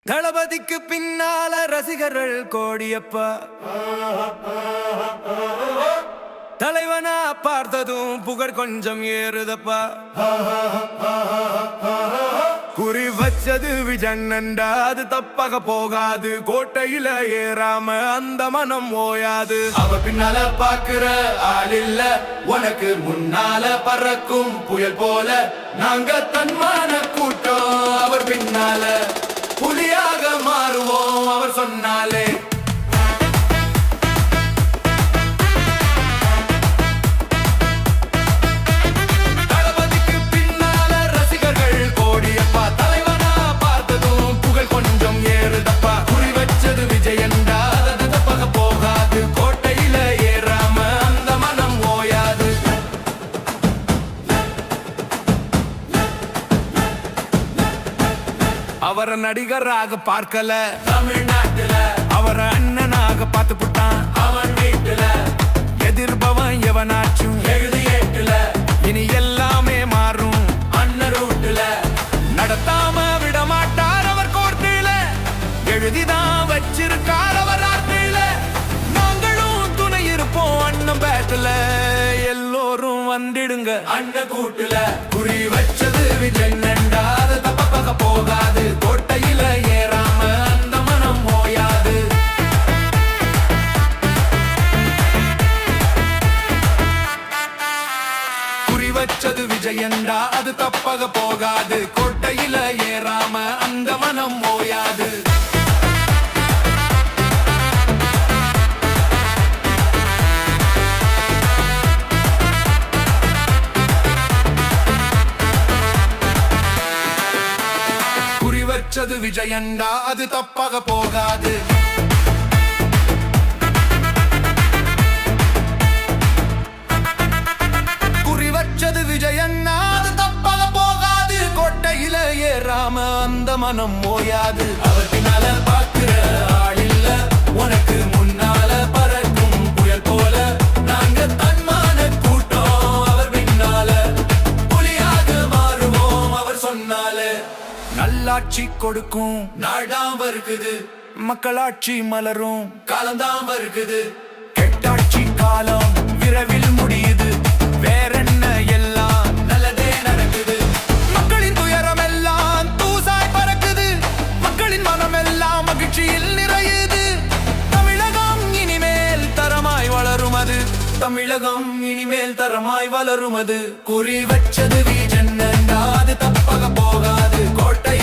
தளபதிக்கு பின்னால ரசிகர்கள் கோடியப்பா தலைவனா பார்த்ததும் புகழ் கொஞ்சம் ஏறுதப்பா குறி வச்சது விஜயண்ணன்டா அது தப்பாக போகாது கோட்டையில ஏறாம அந்த மனம் ஓயாது அவ பின்னால பாக்குற ஆள் இல்ல உனக்கு முன்னால பறக்கும் புயல் போல நாங்க தன்மான கூட்டம் அவர் பின்னால புலியாக மாறுவோம் அவர் சொன்னாலே அவர நடிகராக பார்க்கல தமிழ்நாட்டுல அவர அண்ணனாக பார்த்து புட்டான் அவன் வீட்டுல எதிர்பவன் எவனாச்சும் எழுதி ஏட்டுல இனி எல்லாமே மாறும் அண்ணன் ரூட்டுல நடத்தாம விட மாட்டார் அவர் கோர்ட்டுல எழுதிதான் வச்சிருக்கார் அவர் ஆட்டுல நாங்களும் துணை இருப்போம் அண்ணன் பேட்டுல எல்லோரும் வந்திடுங்க அண்ணன் கூட்டுல குறி வச்சது விஜயண்ணன்டா அது தப்பாக போகாது கோட்டையில ஏறாம அந்த மனம் ஓயாது குறி வச்சது விஜயண்ணா அது தப்பாக போகாது கோட்டையில ஏறாம அந்த மனம் ஓயாது வச்சது விஜயண்ணா அது தப்பாக போகாது குறி வச்சது விஜயண்ணா அது தப்பாக போகாது கோட்டையில ஏறாம அந்த மனம் ஓயாது அவர் பின்னால பாக்குற ஆள் இல்ல உனக்கு முன்னால பறக்கும் புயல் போல நாங்க தன்மான கூட்டம் அவர் பின்னால புலியாக மாறுவோம் அவர் சொன்னாலே நல்லாட்சி கொடுக்கும் நாடாம் வருகுது மக்களாட்சி மலரும் காலம்தான் வருகுது கெட்டாட்சி காலம் விரைவில் முடியுது வேறென்ன எல்லாம் நல்லதே நடக்குது மக்களின் துயரம் எல்லாம் தூசாய் பறக்குது மக்களின் மனம் எல்லாம் மகிழ்ச்சியில் நிறையுது தமிழகம் இனிமேல் தரமாய் வளரும் அது தமிழகம் இனிமேல் தரமாய் வளரும் அது குறி வச்சது விஜயண்ணன்டா அது தப்பாக போகாது கோட்டை